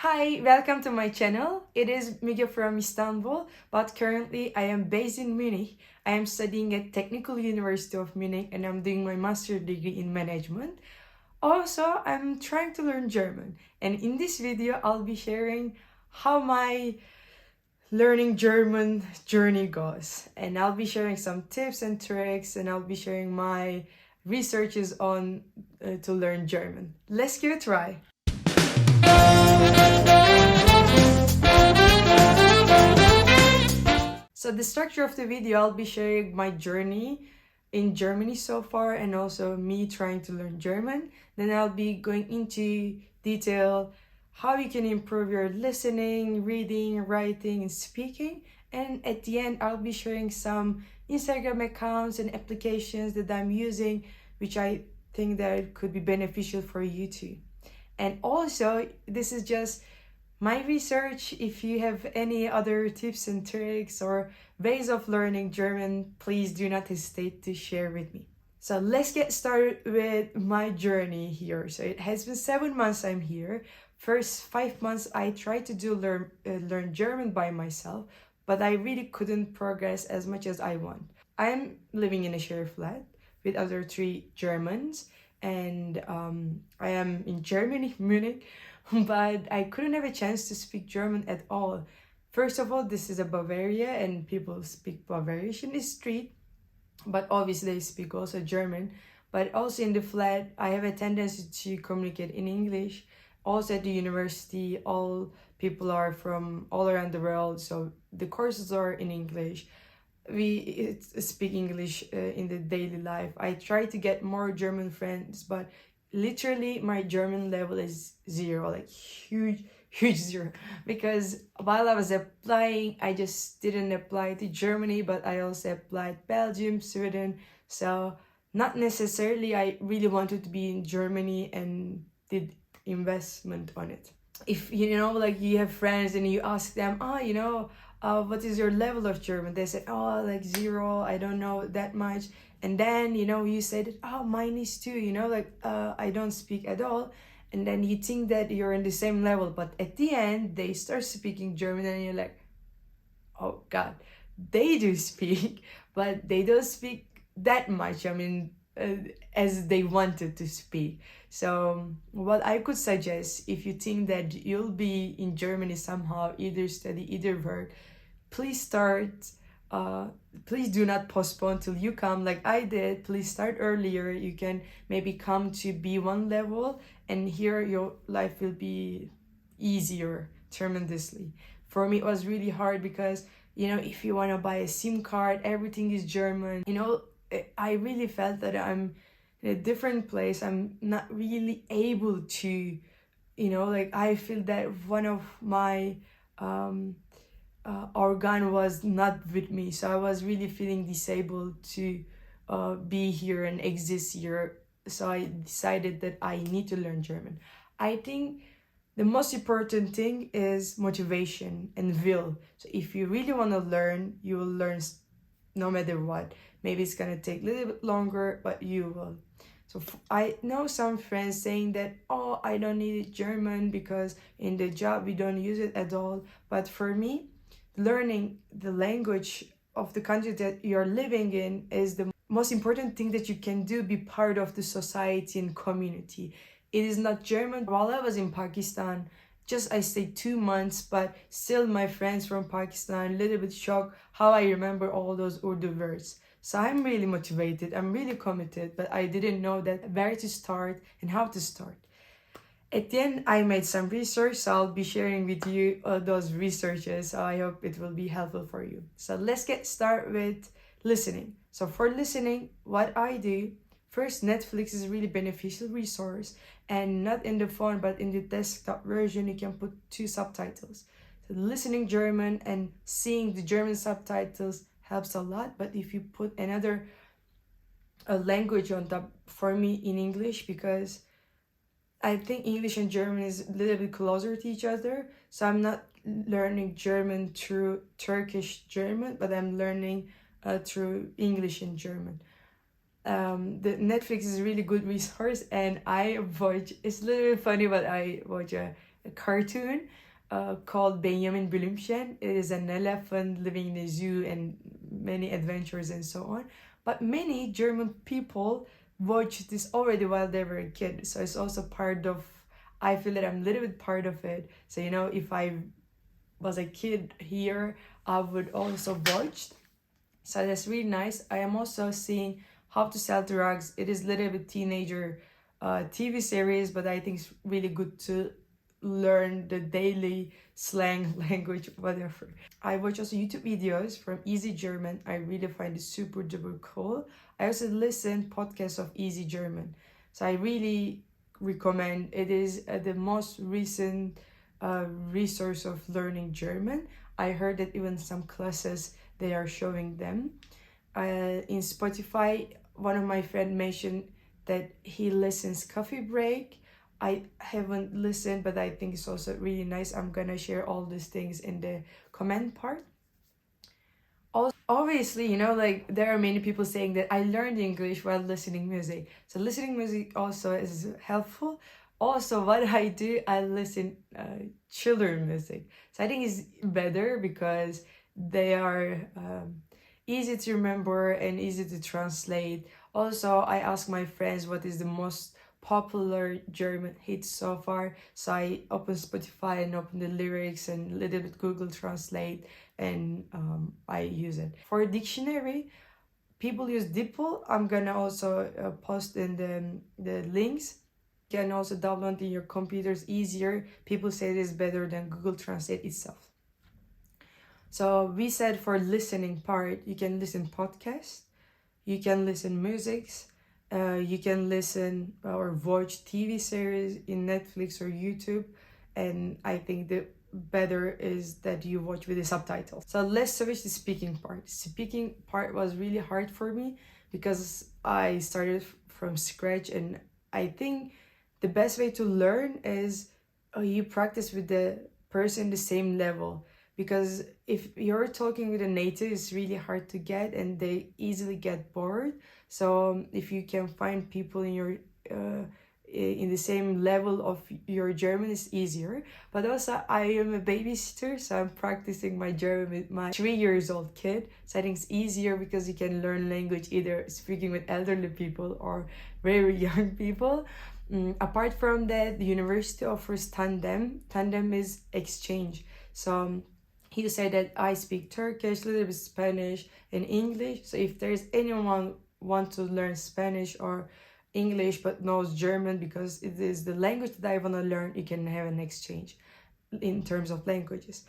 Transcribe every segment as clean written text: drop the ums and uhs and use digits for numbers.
Hi, welcome to my channel. It is Miguel from Istanbul, but currently I am based in Munich. I am studying at Technical University of Munich and I'm doing my master's degree in management. Also, I'm trying to learn German, and in this video I'll be sharing how my learning German journey goes. And I'll be sharing some tips and tricks, and I'll be sharing my researches on to learn German. Let's give it a try. So the structure of the video, I'll be sharing my journey in Germany so far and also me trying to learn German. Then I'll be going into detail how you can improve your listening, reading, writing, and speaking. And at the end, I'll be sharing some Instagram accounts and applications that I'm using, which I think that could be beneficial for you too. And also, this is just my research. If you have any other tips and tricks or ways of learning German, please do not hesitate to share with me. So let's get started with my journey here. So it has been 7 months I'm here. First 5 months I tried to learn German by myself, but I really couldn't progress as much as I want. I'm living in a share flat with other 3 Germans, and I am in Germany, Munich, but I couldn't have a chance to speak German at all. First of all, this is a Bavaria and people speak Bavarian in the street, but obviously they speak also German. But also in the flat, I have a tendency to communicate in English. Also at the university, all people are from all around the world, so the courses are in English. We speak English in the daily life. I try to get more German friends, but literally my German level is 0, like huge zero, because while I was applying, I just didn't apply to Germany, but I also applied Belgium, Sweden. So not necessarily I really wanted to be in Germany and did investment on it. If like you have friends and you ask them, what is your level of German? They said, oh, like 0, I don't know that much. And then, you said, oh, mine is 2, I don't speak at all. And then you think that you're in the same level. But at the end, they start speaking German and you're like, oh, God, they do speak, but they don't speak that much. I mean, as they wanted to speak. So what I could suggest, if you think that you'll be in Germany somehow, either study, either work, please start. Please do not postpone till you come like I did. Please start earlier. You can maybe come to B1 level, and here your life will be easier tremendously. For me, it was really hard because, if you want to buy a SIM card, everything is German. I really felt that I'm in a different place. I'm not really able to, I feel that one of my organ was not with me. So I was really feeling disabled to be here and exist here. So I decided that I need to learn German. I think the most important thing is motivation and will. So if you really want to learn, you will learn no matter what. Maybe it's gonna take a little bit longer, but you will. So I know some friends saying that, oh, I don't need German because in the job we don't use it at all. But for me, learning the language of the country that you're living in is the most important thing that you can do, be part of the society and community. It is not German. While I was in Pakistan, I stayed 2 months, but still my friends from Pakistan, a little bit shocked how I remember all those Urdu words. So I'm really motivated, I'm really committed, but I didn't know that where to start and how to start. At the end, I made some research, so I'll be sharing with you those researches. I hope it will be helpful for you. So let's get started with listening. So for listening, what I do, first, Netflix is a really beneficial resource, and not in the phone, but in the desktop version, you can put 2 subtitles. So listening German and seeing the German subtitles helps a lot, but if you put another language on top, for me in English, because I think English and German is a little bit closer to each other, so I'm not learning German through Turkish German, but I'm learning through English and German. The Netflix is a really good resource, and I watch, it's a little bit funny, but I watch a a cartoon called Blümchen. It is an elephant living in a zoo and many adventures and so on. But many German people watched this already while they were a kid. So it's also part of, I feel that I'm a little bit part of it. So, you know, if I was a kid here, I would also watch. So that's really nice. I am also seeing How to Sell Drugs. It is a little bit teenager TV series, but I think it's really good to learn the daily slang language, whatever. I watch also YouTube videos from Easy German. I really find it super duper cool. I also listen podcasts of Easy German. So I really recommend. It is the most recent resource of learning German. I heard that even some classes they are showing them. In Spotify, one of my friends mentioned that he listens Coffee Break. I haven't listened, but I think it's also really nice. I'm gonna share all these things in the comment part. Also, obviously, you know, like there are many people saying that I learned English while listening music. So listening music also is helpful. Also, what I do, I listen children music. So I think it's better because they are easy to remember and easy to translate. Also, I ask my friends what is the most popular German hits so far. So I open Spotify and open the lyrics and a little bit Google Translate, and I use it. For a dictionary, people use DeepL. I'm gonna also post in the links. You can also download in your computers easier. People say it is better than Google Translate itself. So we said for listening part, you can listen podcasts, you can listen musics, you can listen or watch TV series in Netflix or YouTube, and I think the better is that you watch with the subtitles. So let's switch to speaking part. Speaking part was really hard for me because I started from scratch, and I think the best way to learn is you practice with the person the same level, because if you're talking with a native, it's really hard to get and they easily get bored. So if you can find people in your in the same level of your German, is easier. But also I am a babysitter, so I'm practicing my German with my 3-year-old kid. So I think it's easier because you can learn language either speaking with elderly people or very young people. Apart from that, the university offers tandem. Tandem is exchange. So he said that I speak Turkish, a little bit Spanish and English. So if there's anyone want to learn Spanish or English but knows German, because it is the language that I want to learn, you can have an exchange in terms of languages.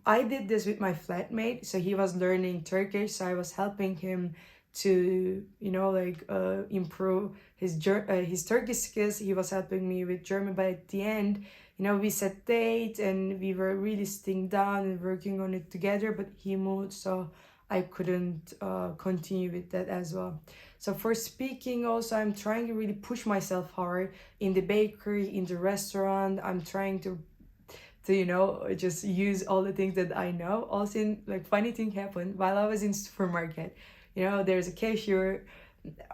I did this with my flatmate. So he was learning Turkish, so I was helping him to, you know, like improve his Turkish skills. He was helping me with German, but at the end, you know, we set dates and we were really sitting down and working on it together, but he moved, so I couldn't continue with that as well. So for speaking also, I'm trying to really push myself hard in the bakery, in the restaurant. I'm trying to you know, just use all the things that I know. Also, like funny thing happened while I was in supermarket. You know, there's a cashier,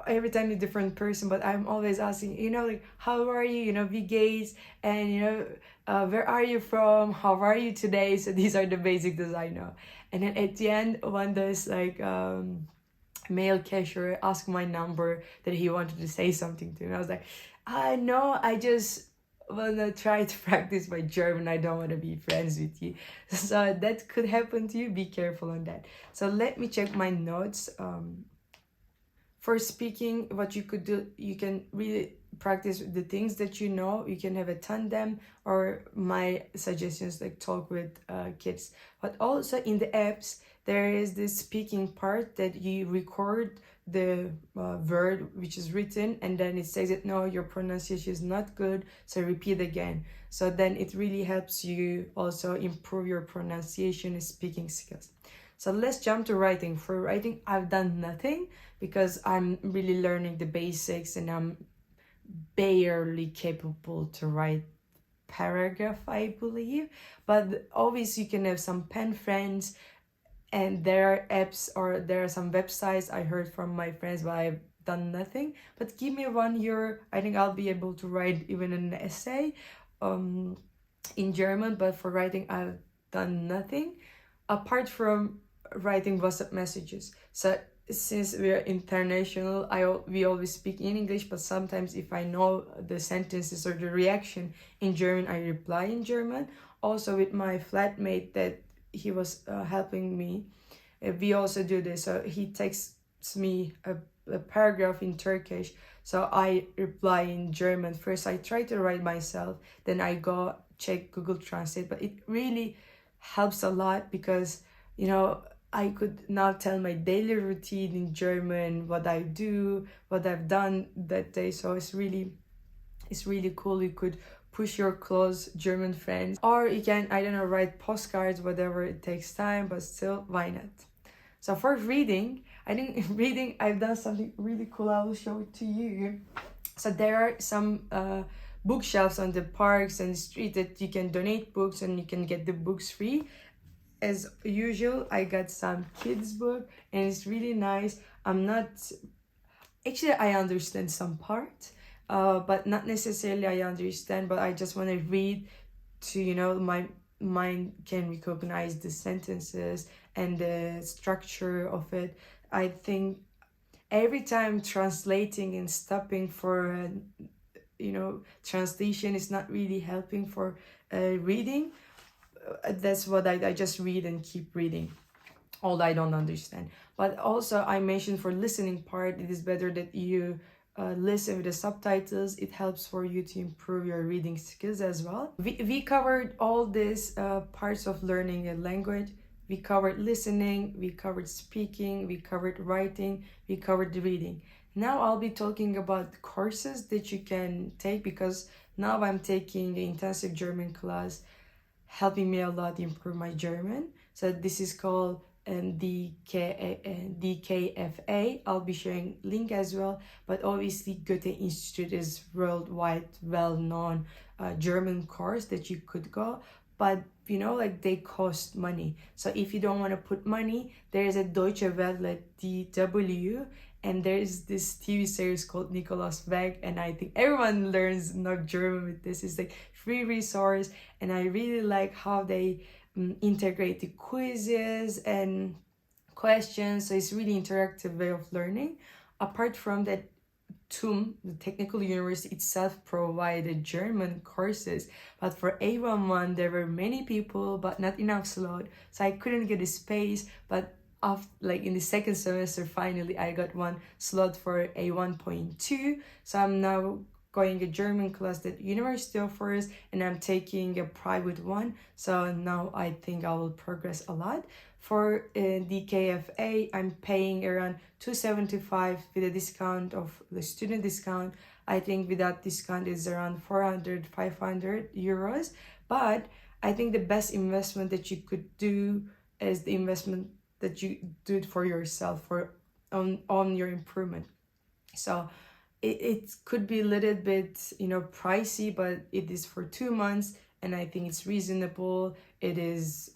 every time a different person, but I'm always asking, you know, like, how are you, you know, wie geht's, and you know, where are you from, how are you today? So these are the basic that I know. And then at the end, one does like male cashier asked my number, that he wanted to say something to me. I was like, no, I just wanna try to practice my German. I don't want to be friends with you. So that could happen to you. Be careful on that. So let me check my notes. For speaking, what you could do, you can really practice the things that you know. You can have a tandem, or my suggestions like talk with kids. But also in the apps, there is this speaking part that you record the word which is written, and then it says that no, your pronunciation is not good, so repeat again. So then it really helps you also improve your pronunciation and speaking skills. So let's jump to writing. For writing, I've done nothing because I'm really learning the basics and I'm barely capable to write paragraph, I believe. But obviously you can have some pen friends, and there are apps or there are some websites I heard from my friends, but I've done nothing. But give me 1 year, I think I'll be able to write even an essay. in German, but for writing I've done nothing apart from writing WhatsApp messages. So since we're international, we always speak in English, but sometimes if I know the sentences or the reaction in German, I reply in German. Also with my flatmate that he was helping me, we also do this. So he texts me a paragraph in Turkish, so I reply in German. First I try to write myself, then I go check Google Translate, but it really helps a lot because I could now tell my daily routine in German, what I do, what I've done that day. So it's really cool. You could push your close German friends, or you can, I don't know, write postcards, whatever. It takes time, but still, why not? So for reading, I think reading, I've done something really cool. I will show it to you. So there are some bookshelves on the parks and the street that you can donate books and you can get the books free. As usual, I got some kids book and it's really nice. Actually, I understand some part, but not necessarily I understand, but I just want to read to, my mind can recognize the sentences and the structure of it. I think every time translating and stopping for translation is not really helping for reading. That's what I just read and keep reading, although I don't understand. But also I mentioned for listening part, it is better that you listen with the subtitles. It helps for you to improve your reading skills as well. We covered all these parts of learning a language. We covered listening, we covered speaking, we covered writing, we covered reading. Now I'll be talking about courses that you can take, because now I'm taking the intensive German class, helping me a lot improve my German. So this is called DKFA. I'll be sharing link as well. But obviously Goethe Institute is worldwide well-known German course that you could go. But they cost money. So if you don't want to put money, there is a Deutsche Welle, DW, and there is this TV series called Nicholas Weg, and I think everyone learns German with this. It's like free resource, and I really like how they integrate the quizzes and questions. So it's really interactive way of learning. Apart from that, TUM, the technical university itself, provided German courses, but for A11 there were many people but not enough slot, so I couldn't get a space. But in the second semester, finally I got one slot for A1.2, so I'm now going a German class that university offers, and I'm taking a private one. So now I think I will progress a lot. For the KFA, I'm paying around 275 with a discount of the student discount. I think without discount is around 400-500 euros. But I think the best investment that you could do is the investment that you do it for yourself, on your improvement. So it could be a little bit pricey, but it is for 2 months, and I think it's reasonable. It is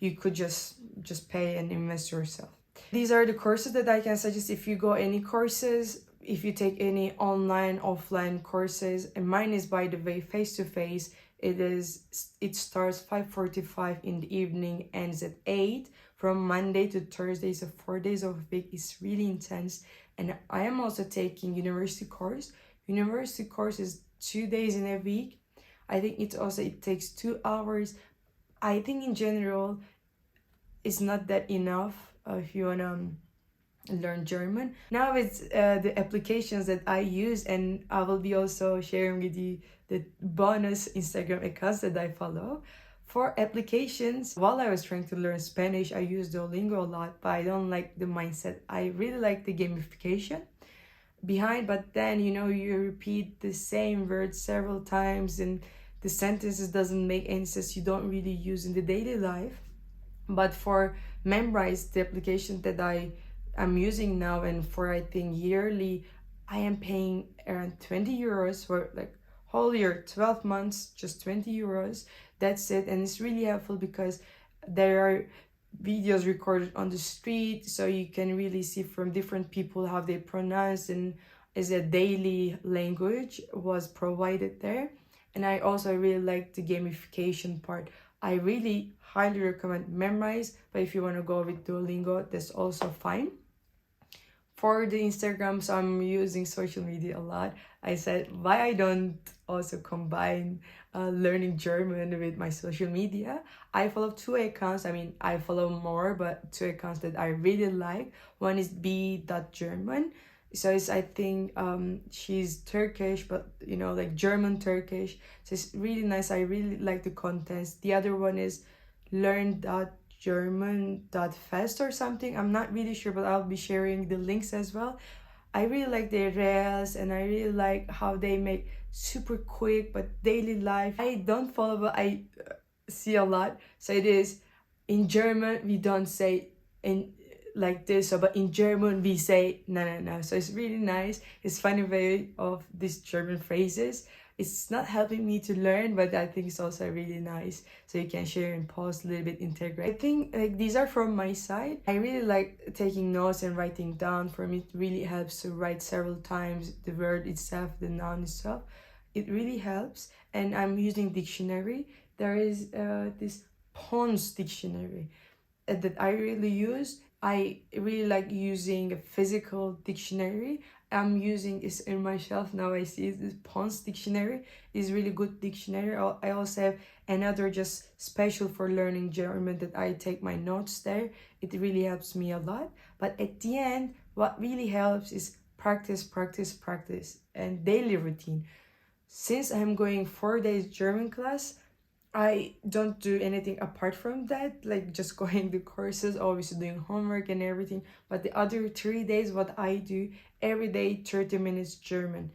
you could just pay and invest yourself. These are the courses that I can suggest if you go any courses, if you take any online, offline courses. And mine is, by the way, face-to-face. It starts 5:45 in the evening, ends at 8, from Monday to Thursday. So 4 days of a week. Is really intense. And I am also taking university course. University course is 2 days in a week. I think it takes 2 hours. I think in general it's not that enough if you want to learn German. Now it's the applications that I use, and I will be also sharing with you the bonus Instagram accounts that I follow. For applications, while I was trying to learn Spanish, I used Duolingo a lot, but I don't like the mindset. I really like the gamification behind, but then you repeat the same words several times and the sentences doesn't make any sense. You don't really use in the daily life. But for Memrise, the application that I'm using now, and for I think yearly, I am paying around 20 euros for whole year, 12 months, just 20 euros. That's it. And it's really helpful because there are videos recorded on the street, so you can really see from different people how they pronounce, and as a daily language was provided there. And I also really like the gamification part. I really highly recommend Memrise, but if you want to go with Duolingo, that's also fine. For the Instagram, so I'm using social media a lot. I said why I don't also combine learning German with my social media. I follow two accounts. I mean, I follow more, but two accounts that I really like. One is b.german. So it's, I think she's Turkish, but you know, like German Turkish. So it's really nice. I really like the contents. The other one is learn.german.fest or something. I'm not really sure, but I'll be sharing the links as well. I really like their reels, and I really like how they make super quick but daily life. I don't follow, but I see a lot. So it is in German we don't say in like this, so but in German we say no no no. So it's really nice. It's funny way of these German phrases. It's not helping me to learn, but I think it's also really nice. So you can share and post a little bit, integrate. I think like these are from my side. I really like taking notes and writing down. For me, it really helps to write several times the word itself, the noun itself. It really helps. And I'm using dictionary. There is this Pons dictionary that I really use. I really like using a physical dictionary. I'm using this in my shelf now. I see this Pons dictionary is really good dictionary. I also have another just special for learning German that I take my notes there. It really helps me a lot. But at the end, what really helps is practice, practice, practice, and daily routine. Since I'm going 4 days German class, I don't do anything apart from that, like just going to courses, always doing homework and everything. But the other 3 days, what I do every day, 30 minutes German.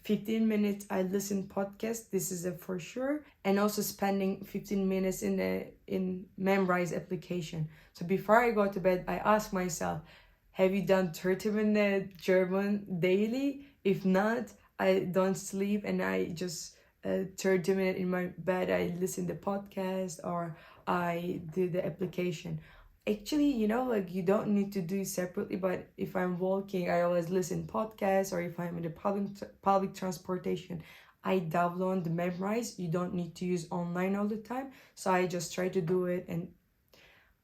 15 minutes I listen podcast, this is a for sure, and also spending 15 minutes in Memrise application. So before I go to bed, I ask myself, have you done 30-minute German daily? If not, I don't sleep, and I just 30 minutes in my bed I listen to podcast or I do the application. Actually, you know, like you don't need to do it separately, but if I'm walking, I always listen podcasts, or if I'm in the public transportation, I download the Memrise. You don't need to use online all the time, so I just try to do it. And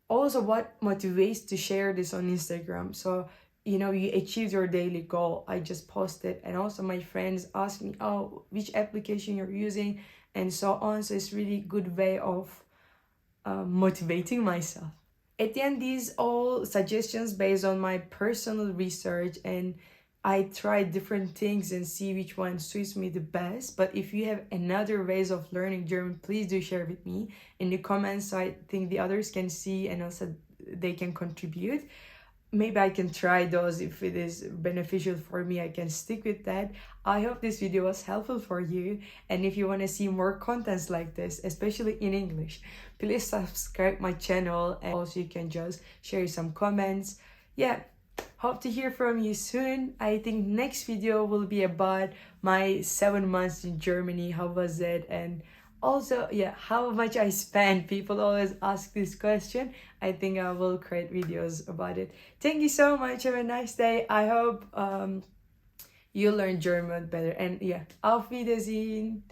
also what motivates to share this on Instagram, so you know you achieve your daily goal. I just posted, and also my friends ask me, oh, which application you're using, and so on. So it's really good way of motivating myself. At the end, these all suggestions based on my personal research, and I try different things and see which one suits me the best. But if you have another ways of learning German, please do share with me in the comments, so I think the others can see and also they can contribute. Maybe I can try those. If it is beneficial for me, I can stick with that. I hope this video was helpful for you, and if you want to see more contents like this, especially in English, please subscribe my channel, and also you can just share some comments. Yeah, hope to hear from you soon. I think next video will be about my 7 months in Germany. How was it? And also, yeah, how much I spent. People always ask this question. I think I will create videos about it. Thank you so much. Have a nice day. I hope you learn German better. And yeah, auf Wiedersehen.